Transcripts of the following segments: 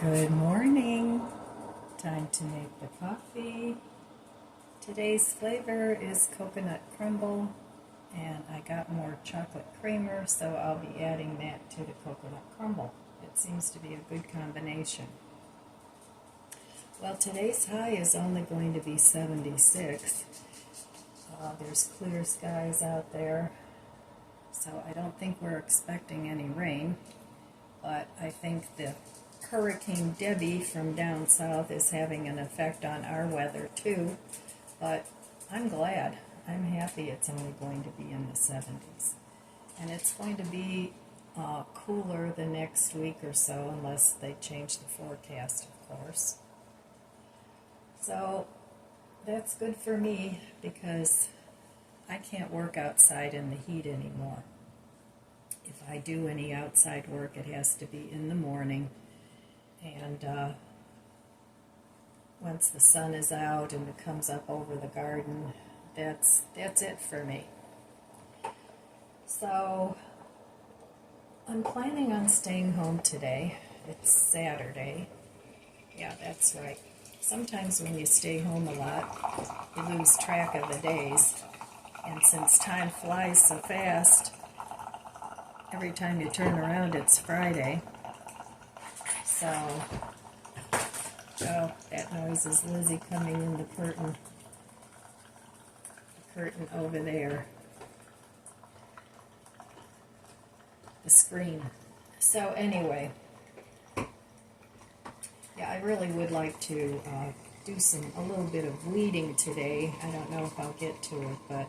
Good morning. Time to make the coffee. Today's flavor is coconut crumble, and I got more chocolate creamer, so I'll be adding that to the coconut crumble. It seems to be a good combination. Well, today's high is only going to be 76. There's clear skies out there, so I don't think we're expecting any rain, but I think the Hurricane Debbie from down south is having an effect on our weather too, but I'm glad. I'm happy it's only going to be in the 70s. And it's going to be cooler the next week or so unless they change the forecast, of course. So that's good for me because I can't work outside in the heat anymore. If I do any outside work, it has to be in the morning. And once the sun is out and it comes up over the garden, that's it for me. So I'm planning on staying home today. It's Saturday. Yeah, that's right. Sometimes when you stay home a lot, you lose track of the days. And since time flies so fast, every time you turn around it's Friday. So, oh, that noise is Lizzie coming in the curtain over there, the screen. So anyway, yeah, I really would like to do a little bit of weeding today. I don't know if I'll get to it, but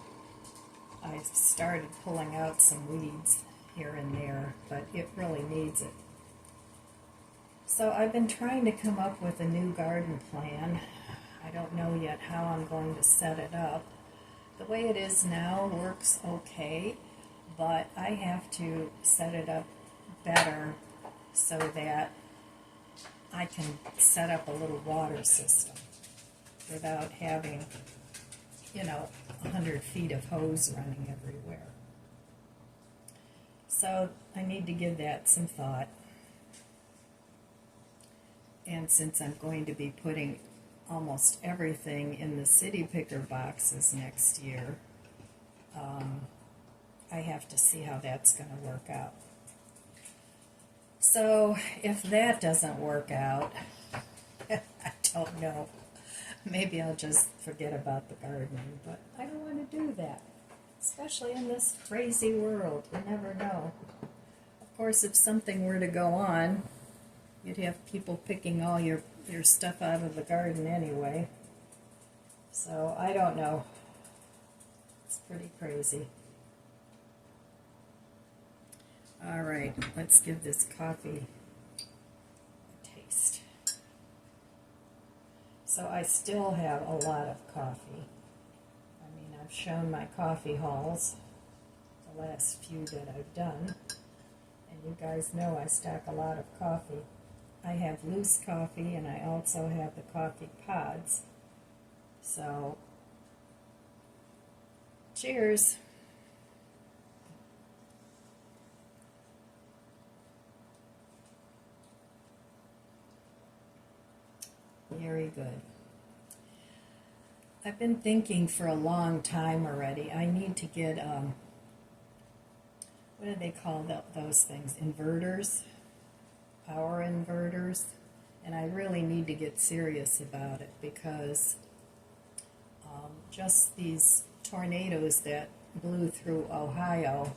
I started pulling out some weeds here and there, but it really needs it. So I've been trying to come up with a new garden plan. I don't know yet how I'm going to set it up. The way it is now works okay, but I have to set it up better so that I can set up a little water system without having, 100 feet of hose running everywhere. So I need to give that some thought. And since I'm going to be putting almost everything in the city picker boxes next year, I have to see how that's going to work out. So if that doesn't work out, I don't know. Maybe I'll just forget about the gardening, but I don't want to do that, especially in this crazy world. You never know. Of course, if something were to go on, you'd have people picking all your stuff out of the garden anyway. So, I don't know. It's pretty crazy. Alright, let's give this coffee a taste. So, I still have a lot of coffee. I mean, I've shown my coffee hauls, the last few that I've done. And you guys know I stack a lot of coffee. I have loose coffee, and I also have the coffee pods. So, cheers. Very good. I've been thinking for a long time already. I need to get, what do they call those things? Inverters? Power inverters, and I really need to get serious about it because just these tornadoes that blew through Ohio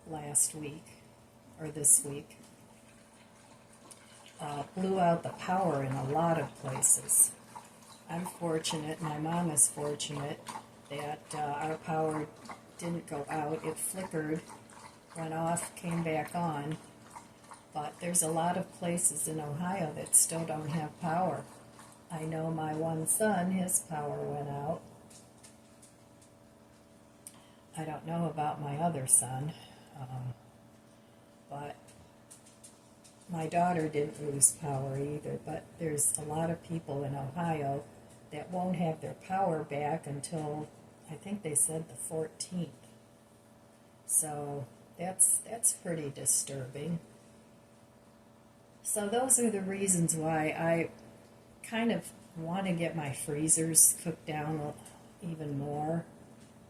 last week or this week blew out the power in a lot of places. I'm fortunate, my mom is fortunate that our power didn't go out. It flickered, went off, came back on. But there's a lot of places in Ohio that still don't have power. I know my one son, his power went out. I don't know about my other son, but my daughter didn't lose power either. But there's a lot of people in Ohio that won't have their power back until, I think they said the 14th. So that's pretty disturbing. So those are the reasons why I kind of want to get my freezers cooked down even more,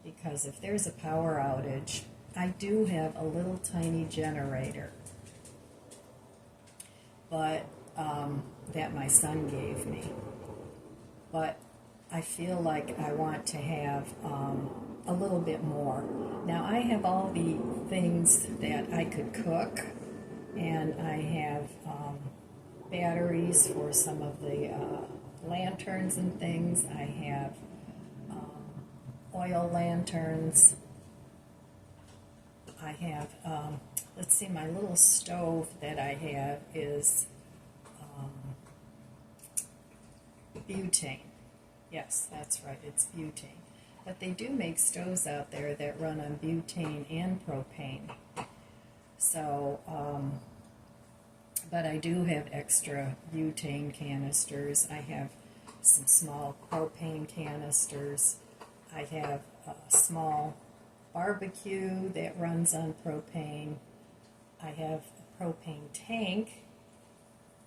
because if there's a power outage, I do have a little tiny generator, but that my son gave me. But I feel like I want to have a little bit more. Now I have all the things that I could cook, and I have batteries for some of the lanterns and things. I have oil lanterns. I have, let's see, my little stove that I have is butane. Yes, that's right, it's butane. But they do make stoves out there that run on butane and propane. So, but I do have extra butane canisters. I have some small propane canisters. I have a small barbecue that runs on propane. I have a propane tank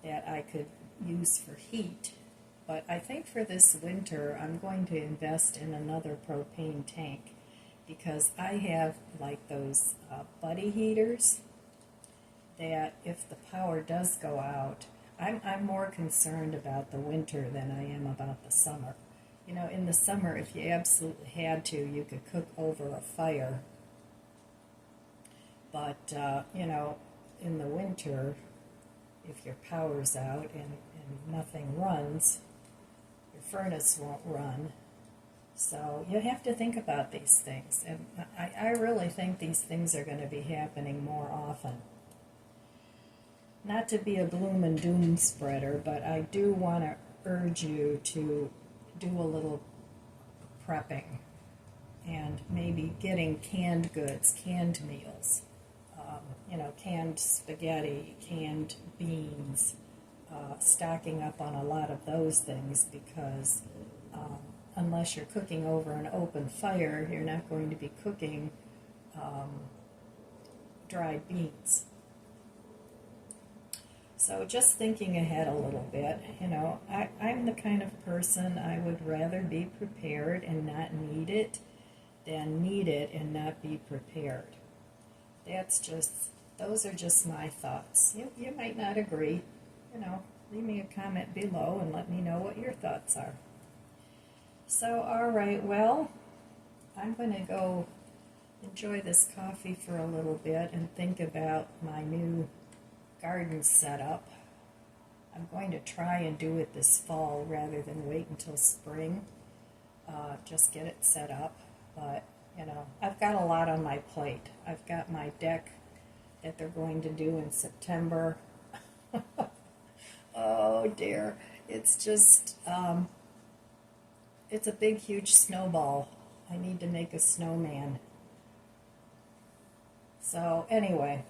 that I could use for heat. But I think for this winter, I'm going to invest in another propane tank, because I have like those buddy heaters that if the power does go out, I'm more concerned about the winter than I am about the summer. You know, in the summer, if you absolutely had to, you could cook over a fire. But, you know, in the winter, if your power's out and nothing runs, your furnace won't run. So you have to think about these things. And I really think these things are going to be happening more often. Not to be a gloom and doom spreader, but I do want to urge you to do a little prepping and maybe getting canned goods, canned meals, you know, canned spaghetti, canned beans, stocking up on a lot of those things, because unless you're cooking over an open fire, you're not going to be cooking dried beans. So just thinking ahead a little bit, you know, I'm the kind of person, I would rather be prepared and not need it than need it and not be prepared. Those are just my thoughts. You might not agree. You know, leave me a comment below and let me know what your thoughts are. So, all right, well, I'm going to go enjoy this coffee for a little bit and think about my new garden setup. I'm going to try and do it this fall rather than wait until spring. Just get it set up. But, you know, I've got a lot on my plate. I've got my deck that they're going to do in September. Oh dear. It's just, it's a big, huge snowball. I need to make a snowman. So anyway,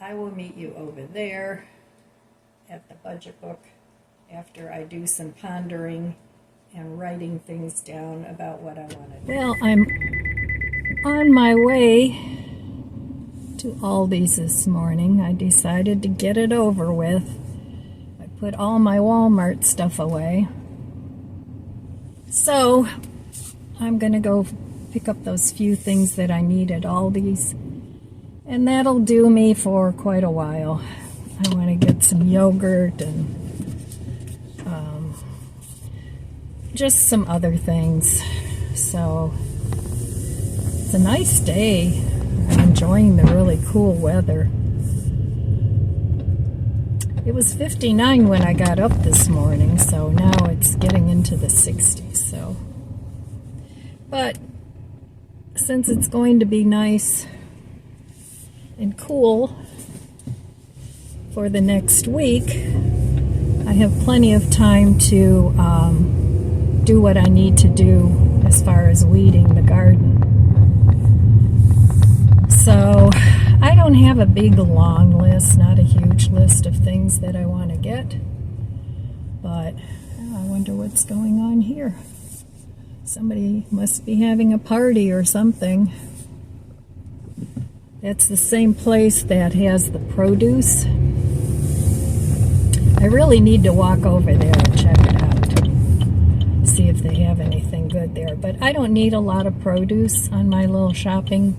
I will meet you over there at the budget book after I do some pondering and writing things down about what I want to do. Well, I'm on my way to Aldi's this morning. I decided to get it over with. I put all my Walmart stuff away. So I'm going to go pick up those few things that I need at Aldi's. And that'll do me for quite a while. I want to get some yogurt and just some other things. So it's a nice day. I'm enjoying the really cool weather. It was 59 when I got up this morning, so now it's getting into the 60s. So, but since it's going to be nice and cool for the next week, I have plenty of time to do what I need to do as far as weeding the garden. So I don't have a big long list, not a huge list of things that I want to get, but I wonder what's going on here. Somebody must be having a party or something. That's the same place that has the produce. I really need to walk over there and check it out, see if they have anything good there. But I don't need a lot of produce on my little shopping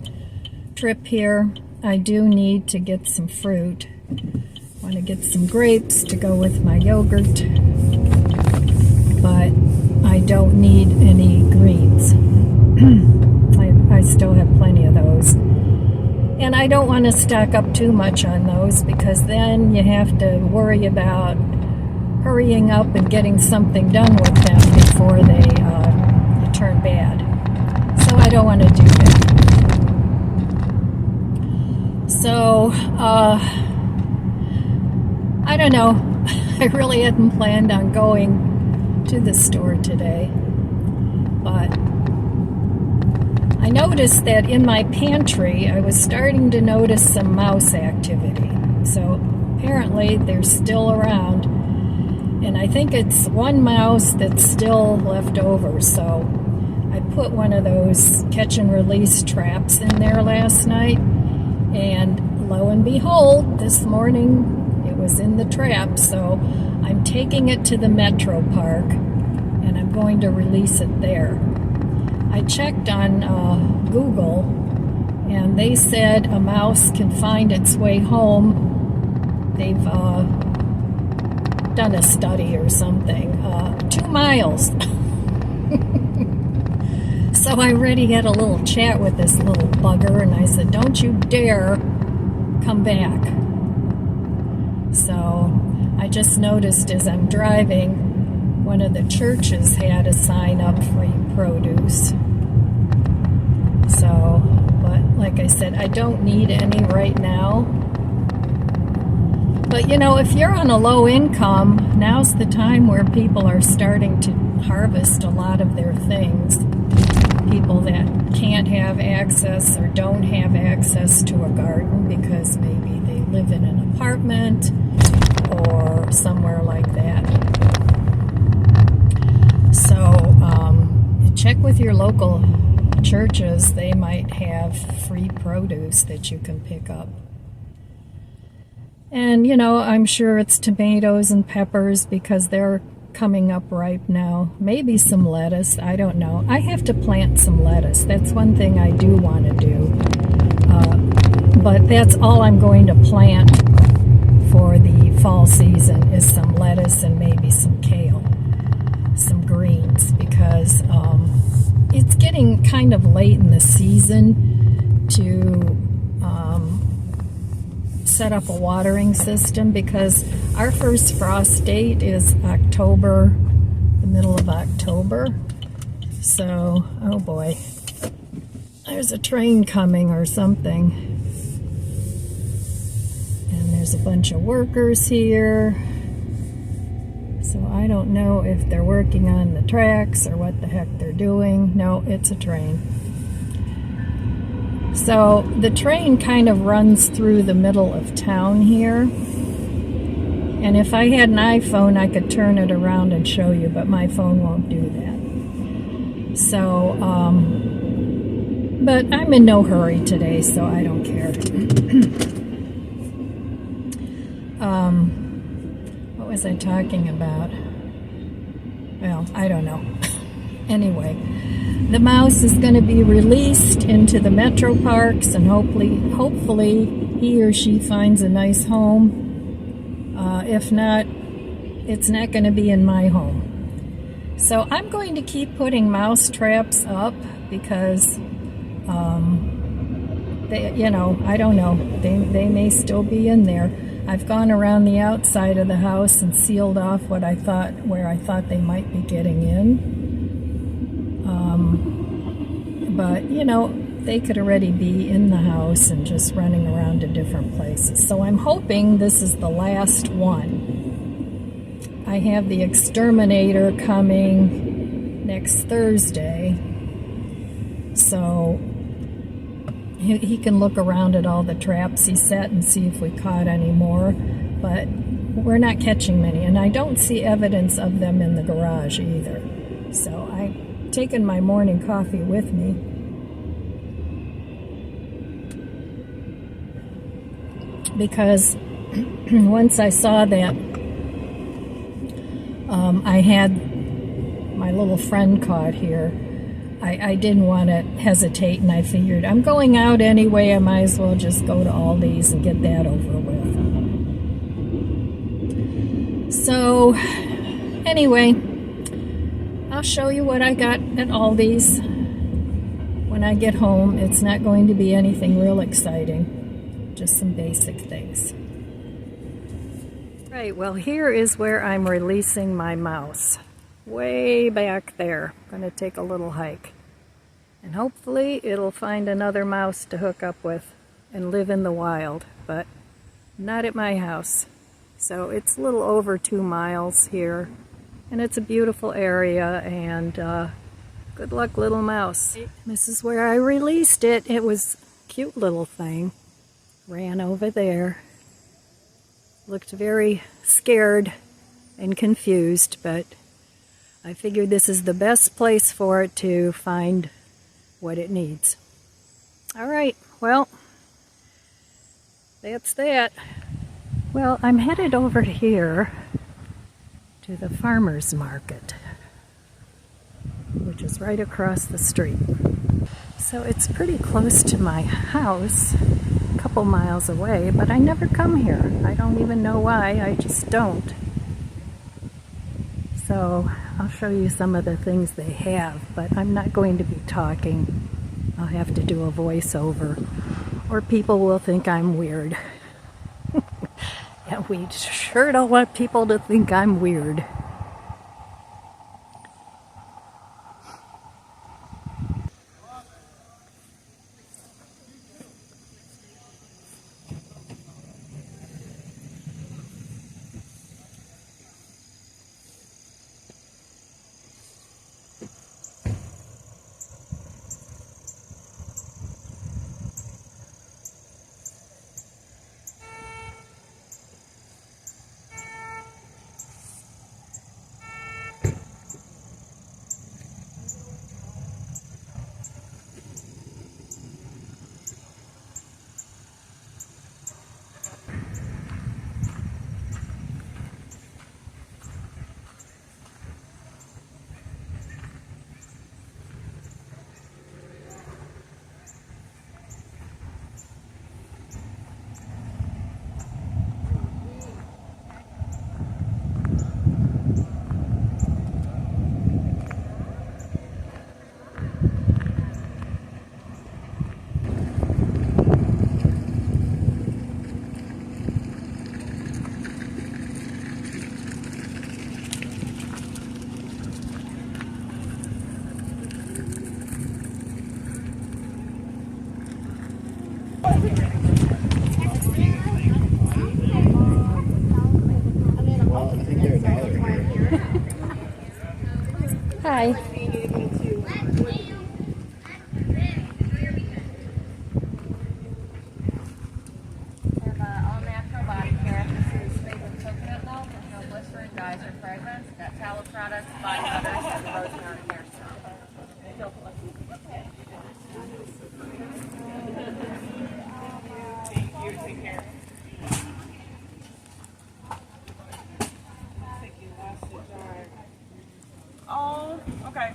trip here. I do need to get some fruit. I want to get some grapes to go with my yogurt, but I don't need any greens. I still have plenty of those. And I don't want to stock up too much on those, because then you have to worry about hurrying up and getting something done with them before they turn bad. So I don't want to do that. So, I don't know. I really hadn't planned on going to the store today, but I noticed that in my pantry I was starting to notice some mouse activity. So apparently they're still around, and I think it's one mouse that's still left over. So I put one of those catch and release traps in there last night, and lo and behold, this morning it was in the trap. So I'm taking it to the Metro Park and I'm going to release it there. I checked on Google, and they said a mouse can find its way home. They've done a study or something. 2 miles. So I already had a little chat with this little bugger, and I said, don't you dare come back. So I just noticed as I'm driving, one of the churches had a sign up, free produce. So, but like I said, I don't need any right now. But you know, if you're on a low income, now's the time where people are starting to harvest a lot of their things. People that can't have access or don't have access to a garden because maybe they live in an apartment or somewhere like that. So check with your local churches. They might have free produce that you can pick up. And you know, I'm sure it's tomatoes and peppers because they're coming up ripe now. Maybe some lettuce, I don't know. I have to plant some lettuce. That's one thing I do want to do. But that's all I'm going to plant for the fall season is some lettuce and maybe some kale, some greens, because it's getting kind of late in the season to set up a watering system, because our first frost date is October, the middle of October. So, oh boy, there's a train coming or something. And there's a bunch of workers here. So I don't know if they're working on the tracks or what the heck they're doing. No, it's a train. So the train kind of runs through the middle of town here. And if I had an iPhone, I could turn it around and show you, but my phone won't do that. So, but I'm in no hurry today, so I don't care. What was I talking about? Well, I don't know. Anyway, the mouse is going to be released into the metro parks, and hopefully he or she finds a nice home. If not, it's not going to be in my home. So I'm going to keep putting mouse traps up because, they, you know, I don't know. They may still be in there. I've gone around the outside of the house and sealed off where I thought they might be getting in. But, you know, they could already be in the house and just running around to different places. So I'm hoping this is the last one. I have the exterminator coming next Thursday. So he can look around at all the traps he set and see if we caught any more. But we're not catching many. And I don't see evidence of them in the garage either. So I've taken my morning coffee with me. Because once I saw that I had my little friend caught here. I didn't want to hesitate, and I figured I'm going out anyway. I might as well just go to Aldi's and get that over with. So, anyway, I'll show you what I got at Aldi's when I get home. It's not going to be anything real exciting, just some basic things. Right, well, here is where I'm releasing my mouse. Way back there. I'm going to take a little hike. And hopefully it'll find another mouse to hook up with and live in the wild, but not at my house. So it's a little over 2 miles here, and it's a beautiful area, and good luck, little mouse. This is where I released it. It was a cute little thing. Ran over there. Looked very scared and confused, but I figured this is the best place for it to find what it needs. All right, well, that's that. Well, I'm headed over here to the farmer's market, which is right across the street. So it's pretty close to my house, a couple miles away, but I never come here. I don't even know why, I just don't. So I'll show you some of the things they have, but I'm not going to be talking. I'll have to do a voiceover, or people will think I'm weird. And we sure don't want people to think I'm weird. Hi. All-natural body care. This is made with coconut milk and no glycerin, dyes, or fragrance. Got tallow products, body butters, and rosemary hair stuff. Thank you. Take care. Oh, okay.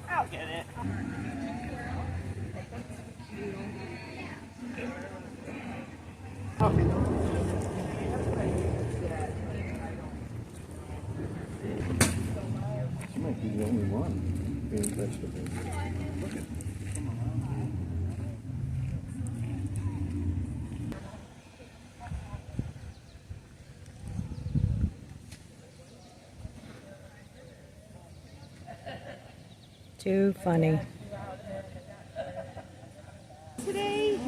I'll get it. You might be the only one being vegetables. Look at Too funny. Today, you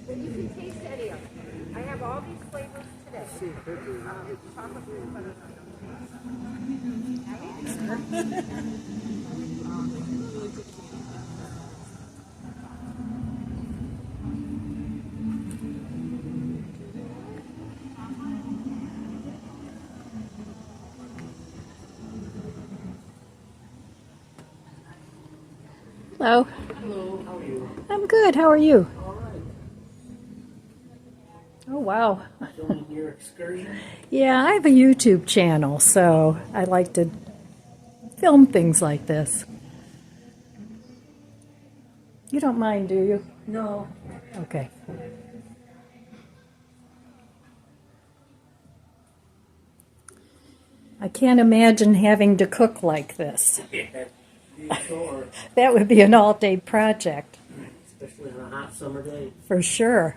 can taste any of them. I have all these flavors today. Chocolate peanut butter. Hello. Hello, how are you? I'm good. How are you? All right. Oh, wow. Filming your excursion? Yeah, I have a YouTube channel, so I like to film things like this. You don't mind, do you? No. Okay. I can't imagine having to cook like this. Yeah. You sure? That would be an all-day project, Especially on a hot summer day. for sure.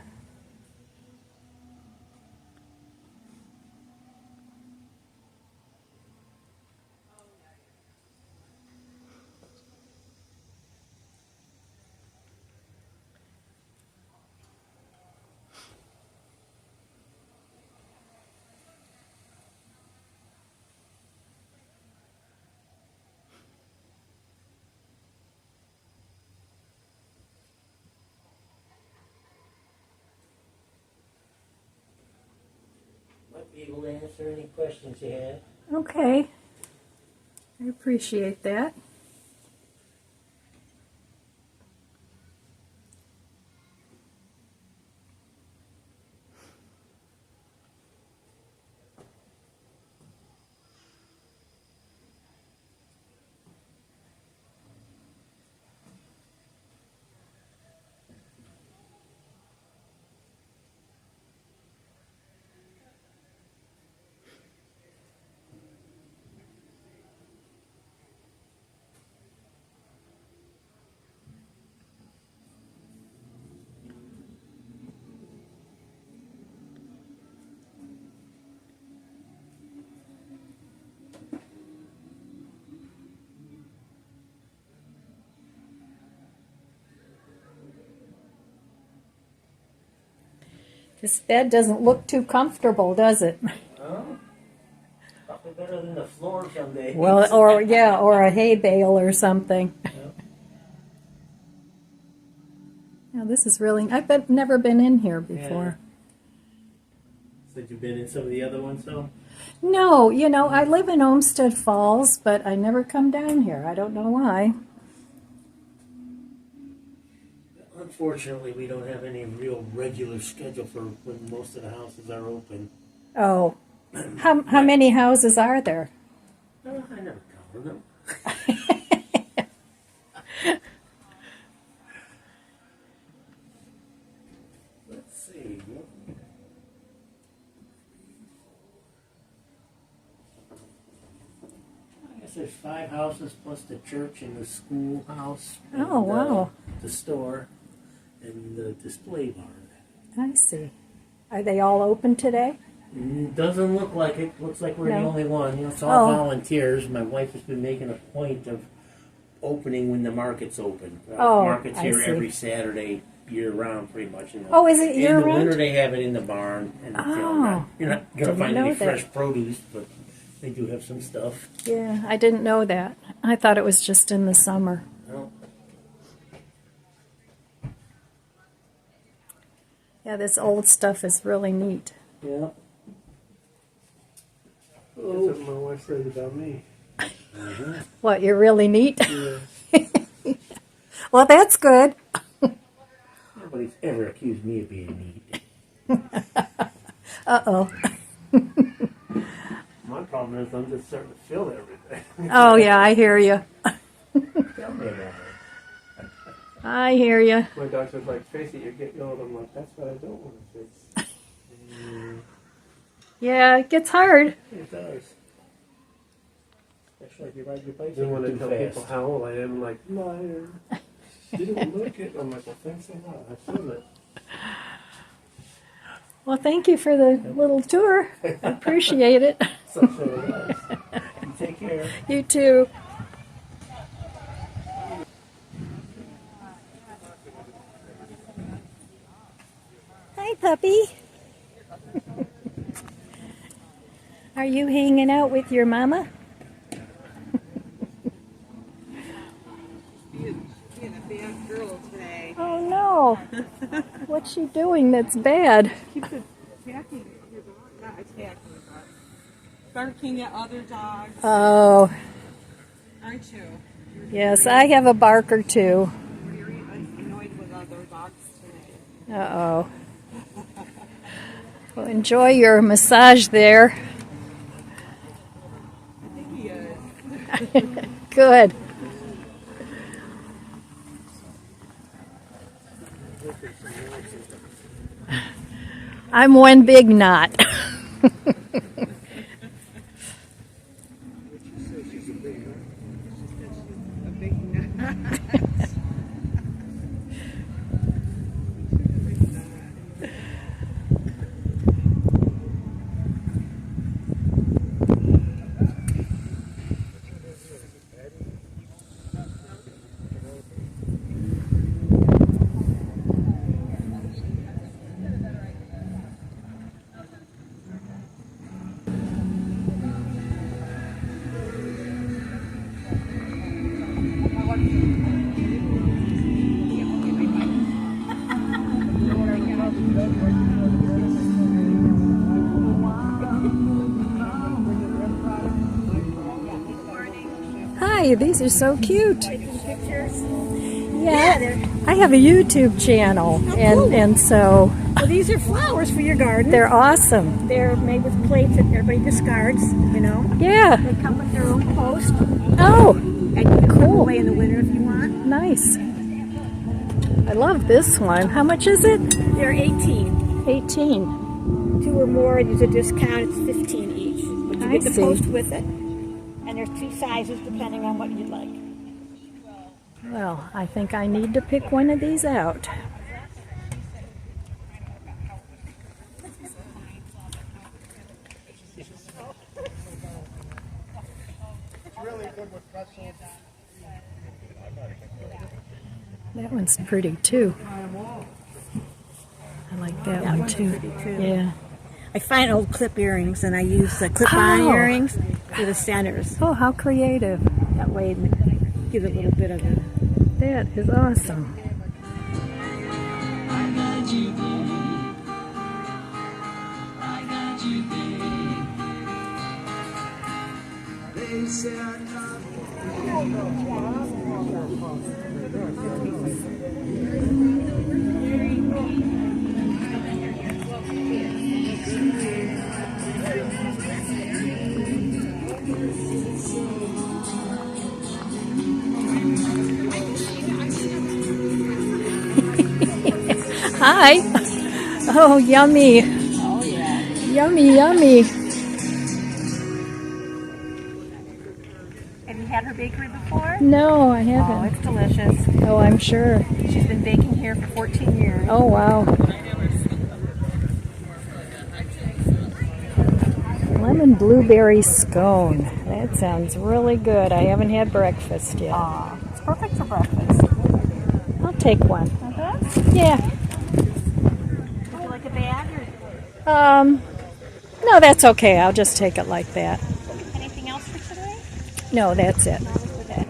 Might be able to answer any questions you had. Okay. I appreciate that. This bed doesn't look too comfortable, does it? Oh, probably better than the floor someday. Well, or yeah, or a hay bale or something. Yep. Now this is really, never been in here before. Said you've been in some of the other ones, though? No, you know, I live in Olmsted Falls, but I never come down here. I don't know why. Unfortunately, we don't have any real regular schedule for when most of the houses are open. Oh, how many houses are there? Oh, I never counted them. Let's see. I guess there's 5 houses plus the church and the schoolhouse. And, Oh, wow. The store and the display barn. I see. Are they all open today? Doesn't look like it. Looks like we're the No. only one. You know, it's all Oh. volunteers. My wife has been making a point of opening when the market's open. Oh, Market's I here see. every Saturday, year round, pretty much. You know. Oh, is it In year the winter, round? they have it in the barn, and you know, Oh. you're not going to Didn't find any know that. fresh produce, but they do have some stuff. Yeah, I didn't know that. I thought it was just in the summer. Well, Yeah, this old stuff is really neat. yeah. That's what my wife said about me. What, you're really neat? Yeah. Well, that's good. Nobody's ever accused me of being neat. Uh-oh. My problem is I'm just starting to feel everything. Oh, yeah, I hear you. Tell me about it. I hear you. My doctor's like, face it, you're getting old. I'm like, that's what I don't want to face. Yeah, it gets hard. It does. Especially if you ride your bike Then when I too tell fast. people how old I am, I'm like, liar. You don't look it. I'm like, well, thanks a lot. I feel it. Well, thank you for the little tour. I appreciate it. So sure it does. You take care. You too. Hi, puppy. Are you hanging out with your mama? Being a bad girl today. Oh no. What's she doing that's bad? Keeps attacking your dog. Not attacking, but barking at other dogs. Oh, Aren't you? yes, I have a barker too. You're annoyed with other dogs today. Uh-oh. Well, enjoy your massage there. Good. I'm one big knot. Hi, these are so cute. Yeah, I have a YouTube channel, and so Well, these are flowers for your garden. they're awesome. They're made with plates that everybody discards, you know. Yeah. They come with their own post, Oh, and you can put them Cool. away in the winter if you want. nice. I love this one. How much is it? They're 18. 18. 2 or more, there's a discount, it's 15 each. But you I get the see. post with it. And there's 2 sizes depending on what you'd like. Well, I think I need to pick one of these out. That one's pretty too. I like that one one's too. pretty, too. Yeah. I find old clip earrings and I use the clip-on Oh. earrings for the centers. Oh, how creative. That way it gives a little bit of a... That is awesome. Hi. Oh, yummy. Oh, yeah. Yummy, yummy. Have you had her bakery before? No, I Oh, haven't. it's delicious. Oh, I'm sure. She's been baking here for 14 years. Oh, wow. Lemon blueberry scone. That sounds really good. I haven't had breakfast yet. It's perfect for breakfast. I'll take one. Okay. Yeah. Would you like a bag or No, that's okay. I'll just take it like that. anything else for today? No, that's it. Okay.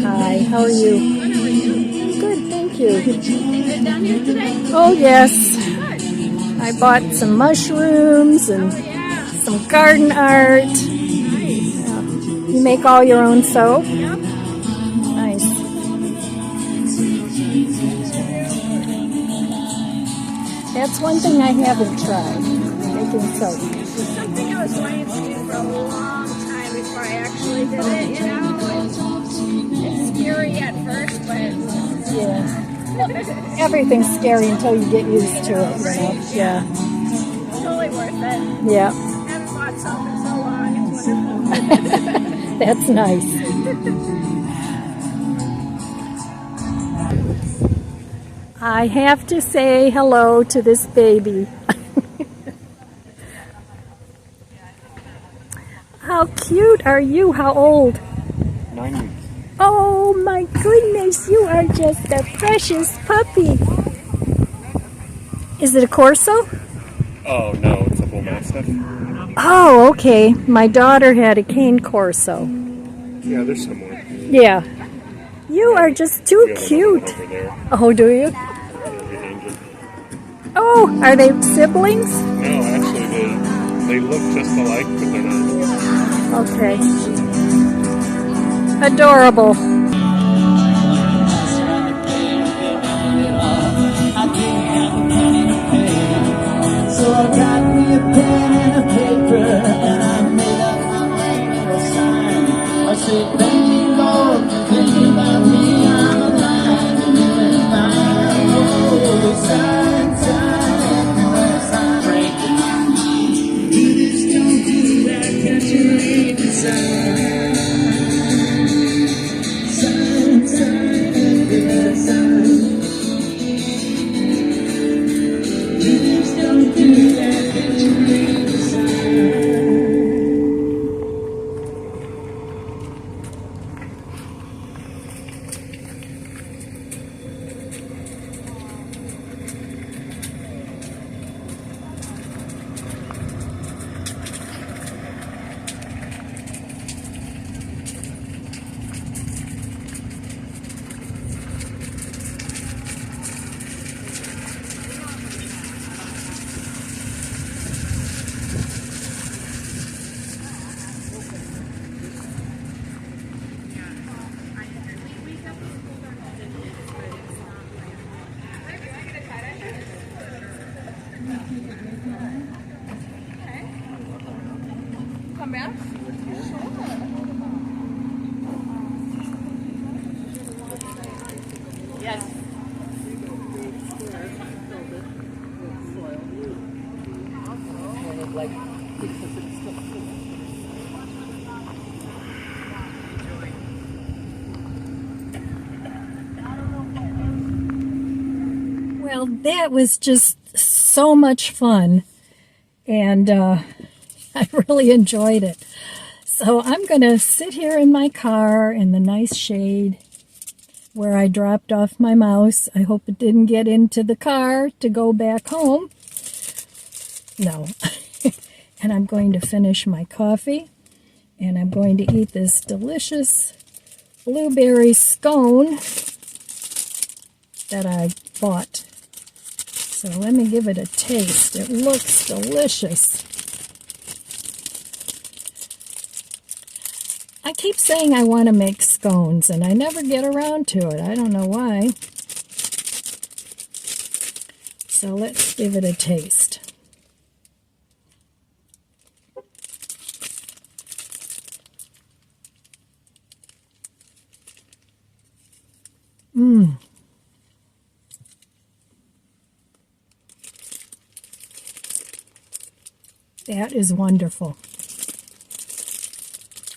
Hi, how are you? I'm good, thank you. Good down here today? Oh, yes. I bought some mushrooms and some garden art. Yeah. You make all your own soap? Yep. Nice. That's one thing I haven't tried, making soap. Something I was wanting to do for a long time before I actually did it, you know? It's scary at first, but Yeah. Everything's scary until you get used to it, you know? Yeah. totally worth it. Yeah. I haven't bought soap in so long, it's wonderful. That's nice. I have to say hello to this baby. How cute are you? How old? 9 weeks. Oh my goodness, you are just a precious puppy. Is it a Corso? Oh no, it's a bull mastiff. Oh, okay. My daughter had a cane Corso. Yeah, they're similar. Yeah. You are just too We have another one cute. over there. Oh, do you? The Angel. Oh, are they siblings? No, actually, they look just alike, but they're not. Okay. Adorable. So I got me a pen and a paper and I made up my mind and a sign. I said, thank you, Lord, for thinking about me. I'm alive and doing fine. Oh, sign, sign, sign, break. Do this, don't do that, can't you read the sign? Sign, sign, every sign. Don't do that, can't you read the sign? Come back? Yes. Well, that was just so much fun, and I really enjoyed it. So I'm going to sit here in my car in the nice shade where I dropped off my mouse. I hope it didn't get into the car to go back home. No. And I'm going to finish my coffee, and I'm going to eat this delicious blueberry scone that I bought. So let me give it a taste. It looks delicious. I keep saying I want to make scones, and I never get around to it. I don't know why. So let's give it a taste. That is wonderful.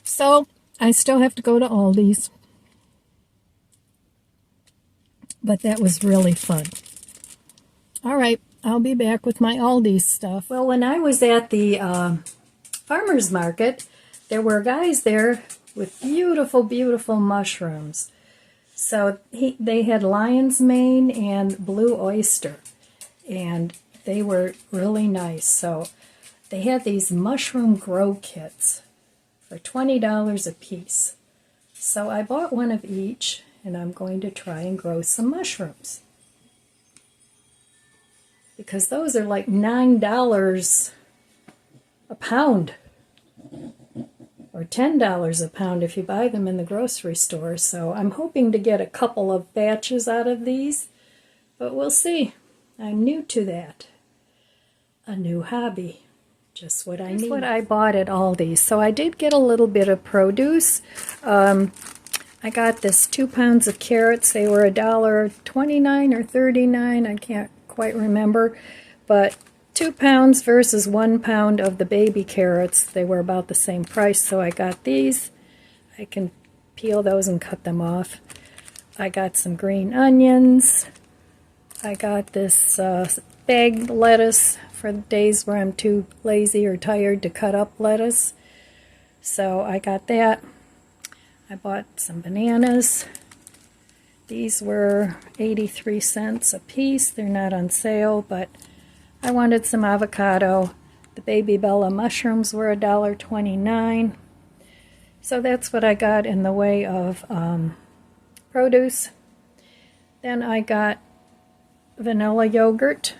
So, I still have to go to Aldi's. But that was really fun. All right, I'll be back with my Aldi stuff. Well, when I was at the farmer's market, there were guys there with beautiful, beautiful mushrooms. So they had lion's mane and blue oyster, and they were really nice. So they had these mushroom grow kits for $20 a piece. So I bought one of each, and I'm going to try and grow some mushrooms. Because those are like $9 a pound, or $10 a pound if you buy them in the grocery store. So I'm hoping to get a couple of batches out of these, but we'll see. I'm new to that. A new hobby. Just what I need. Here's what I bought at Aldi. So I did get a little bit of produce. I got this 2 pounds of carrots. They were $1.29 or $39. I can't quite remember. But 2 pounds versus 1 pound of the baby carrots. They were about the same price. So I got these. I can peel those and cut them off. I got some green onions. I got this bagged lettuce for the days where I'm too lazy or tired to cut up lettuce. So I got that. I bought some bananas. These were 83 cents a piece. They're not on sale, but I wanted some avocado. The Baby Bella mushrooms were $1.29. So that's what I got in the way of produce. Then I got vanilla yogurt.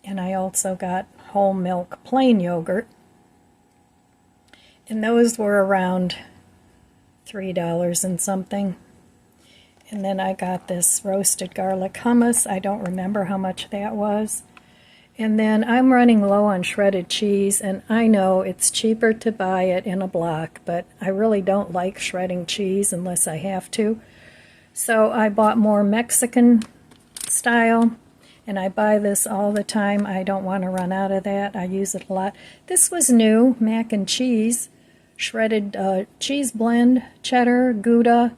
And I also got whole milk plain yogurt. And those were around $3 and something. And then I got this roasted garlic hummus. I don't remember how much that was. And then I'm running low on shredded cheese, and I know it's cheaper to buy it in a block, but I really don't like shredding cheese unless I have to. So I bought more Mexican style, and I buy this all the time. I don't want to run out of that. I use it a lot. This was new, mac and cheese, shredded cheese blend, cheddar, Gouda,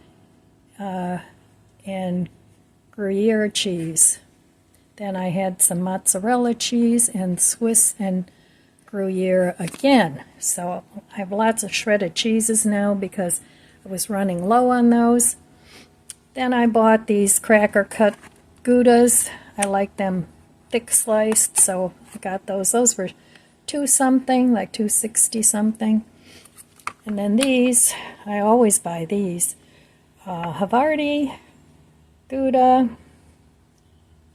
and Gruyere cheese. Then I had some mozzarella cheese and Swiss and Gruyere again. So I have lots of shredded cheeses now because I was running low on those. Then I bought these cracker cut Goudas. I like them thick sliced, so I got those. Those were $2 something, like $2.60 something. And then these, I always buy these. Havarti, Gouda,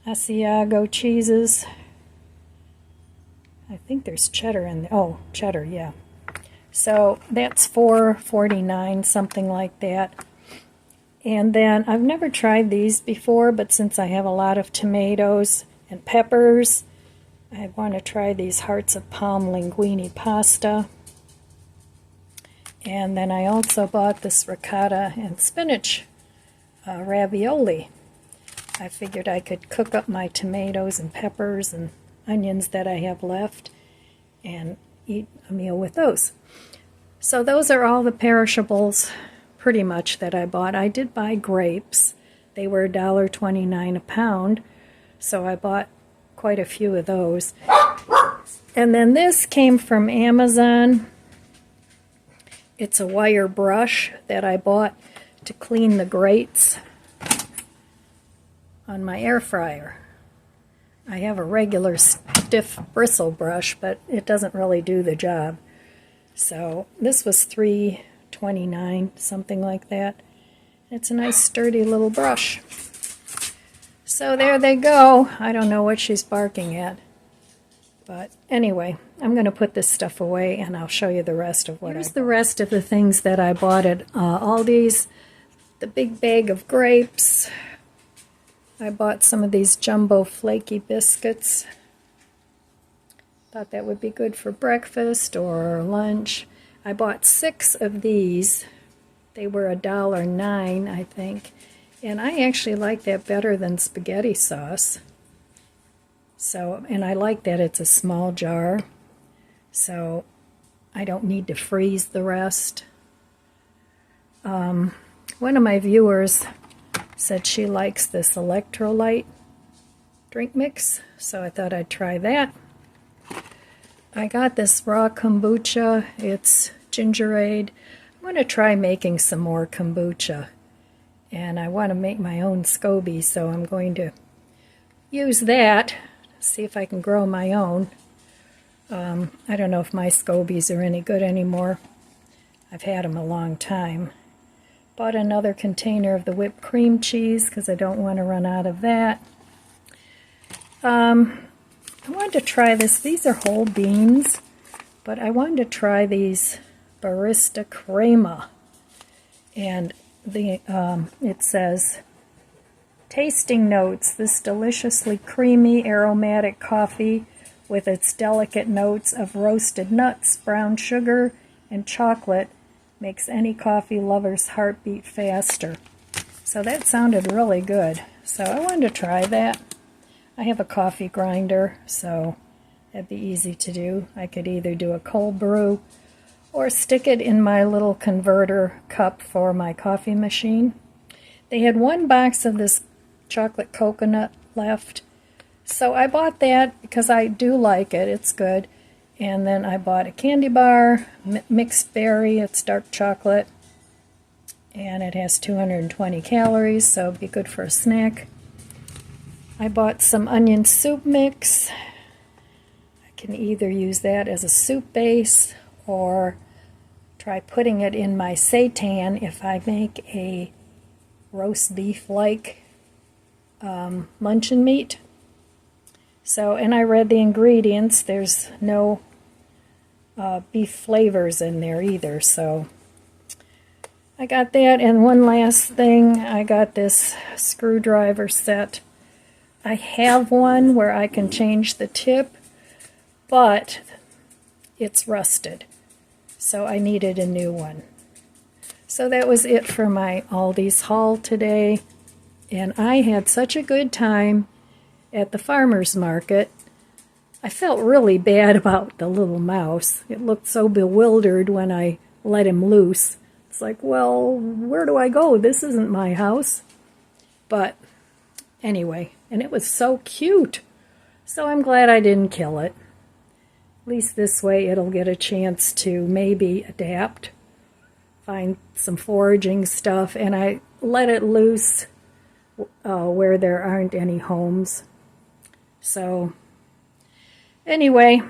Asiago cheeses. I think there's cheddar in there. Oh, cheddar, yeah. So that's $4.49, something like that. And then I've never tried these before, but since I have a lot of tomatoes and peppers, I want to try these hearts of palm linguine pasta. And then I also bought this ricotta and spinach ravioli. I figured I could cook up my tomatoes and peppers and onions that I have left and eat a meal with those. So those are all the perishables pretty much that I bought. I did buy grapes. They were $1.29 a pound, so I bought quite a few of those. And then this came from Amazon. It's a wire brush that I bought to clean the grates on my air fryer. I have a regular stiff bristle brush, but it doesn't really do the job. So this was $3.29, something like that. It's a nice sturdy little brush. So there they go. I don't know what she's barking at. But anyway, I'm going to put this stuff away and I'll show you the rest of what Here's the rest of the things that I bought at Aldi's. The big bag of grapes. I bought some of these jumbo flaky biscuits. Thought that would be good for breakfast or lunch. I bought 6 of these. They were $1.09, I think. And I actually like that better than spaghetti sauce. So, and I like that it's a small jar, so I don't need to freeze the rest. One of my viewers said she likes this electrolyte drink mix, so I thought I'd try that. I got this raw kombucha. It's gingerade. I'm going to try making some more kombucha, and I want to make my own SCOBY, so I'm going to use that. See if I can grow my own. I don't know if my SCOBYs are any good anymore. I've had them a long time. Bought another container of the whipped cream cheese because I don't want to run out of that. I wanted to try this. These are whole beans, but I wanted to try these Barista Crema. And it says, tasting notes, this deliciously creamy, aromatic coffee with its delicate notes of roasted nuts, brown sugar, and chocolate makes any coffee lover's heart beat faster. So that sounded really good. So I wanted to try that. I have a coffee grinder, so that'd be easy to do. I could either do a cold brew or stick it in my little converter cup for my coffee machine. They had 1 box of this chocolate coconut left, so I bought that because I do like it. It's good. And then I bought a candy bar, mixed berry, it's dark chocolate, and it has 220 calories, so it'd be good for a snack. I bought some onion soup mix. I can either use that as a soup base or try putting it in my seitan if I make a roast beef-like luncheon meat. So, and I read the ingredients. There's no beef flavors in there either, so I got that. And one last thing, I got this screwdriver set. I have one where I can change the tip, but it's rusted, so I needed a new one. So that was it for my Aldi's haul today, and I had such a good time at the farmer's market. I felt really bad about the little mouse. It looked so bewildered when I let him loose. It's like, well, where do I go? This isn't my house. But anyway, and it was so cute. So I'm glad I didn't kill it. At least this way it'll get a chance to maybe adapt, find some foraging stuff, and I let it loose where there aren't any homes. So anyway,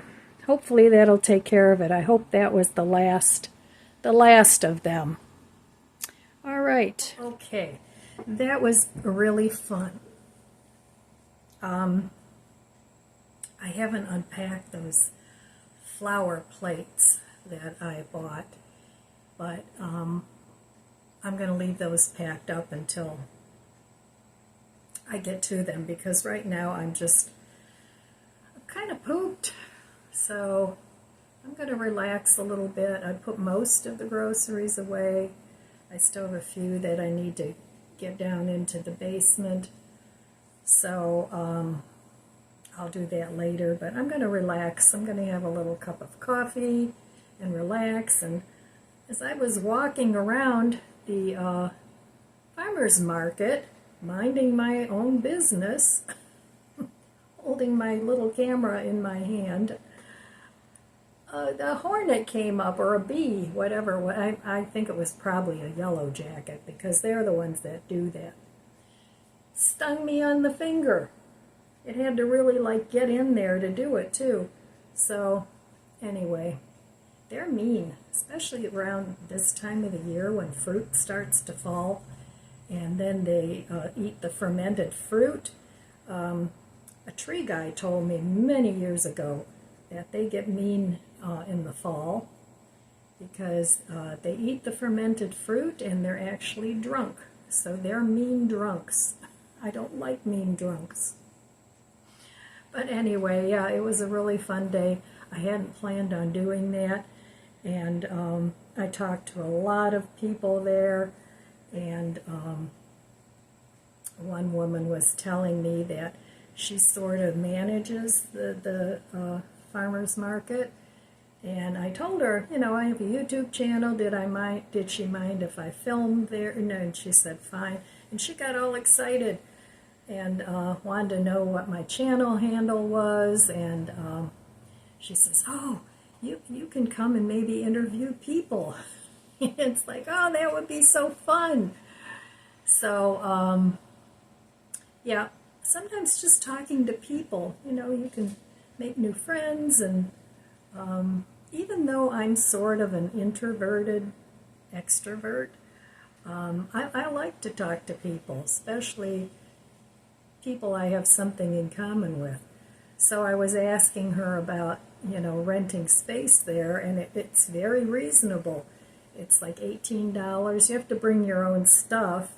hopefully that'll take care of it. I hope that was the last of them. All right. Okay. That was really fun. I haven't unpacked those flower plates that I bought, but I'm going to leave those packed up until I get to them, because right now I'm kind of pooped, so I'm going to relax a little bit. I put most of the groceries away. I still have a few that I need to get down into the basement, so I'll do that later, but I'm going to relax. I'm going to have a little cup of coffee and relax. And as I was walking around the farmer's market, minding my own business, holding my little camera in my hand, a hornet came up, or a bee, whatever. I think it was probably a yellow jacket, because they're the ones that do that. Stung me on the finger. It had to really get in there to do it too. So anyway, they're mean, especially around this time of the year when fruit starts to fall, and then they eat the fermented fruit. A tree guy told me many years ago that they get mean in the fall because they eat the fermented fruit and they're actually drunk. So they're mean drunks. I don't like mean drunks. But anyway, yeah, it was a really fun day. I hadn't planned on doing that, and I talked to a lot of people there, and one woman was telling me that she sort of manages the farmer's market, and I told her, you know, I have a YouTube channel. Did she mind if I filmed there? No, and she said fine, and she got all excited and wanted to know what my channel handle was, and she says, oh, you can come and maybe interview people. It's like, oh, that would be so fun. So yeah, sometimes just talking to people, you know, you can make new friends. And even though I'm sort of an introverted extrovert, I like to talk to people, especially people I have something in common with. So I was asking her about, you know, renting space there, and it's very reasonable. It's like $18. You have to bring your own stuff.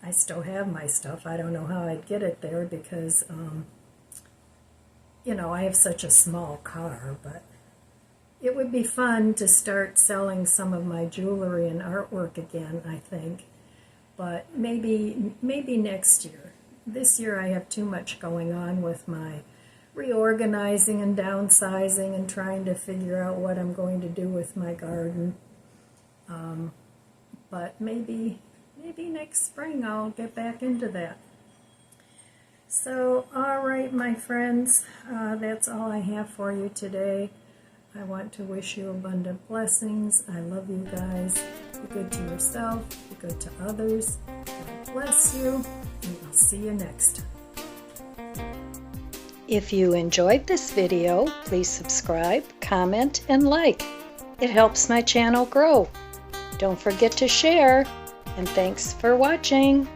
I still have my stuff. I don't know how I'd get it there because, you know, I have such a small car, but it would be fun to start selling some of my jewelry and artwork again, I think. But maybe next year. This year I have too much going on with my reorganizing and downsizing and trying to figure out what I'm going to do with my garden. But maybe next spring I'll get back into that. So, all right, my friends, that's all I have for you today. I want to wish you abundant blessings. I love you guys. Be good to yourself. Be good to others. God bless you. And I'll see you next time. If you enjoyed this video, please subscribe, comment, and like. It helps my channel grow. Don't forget to share. And thanks for watching.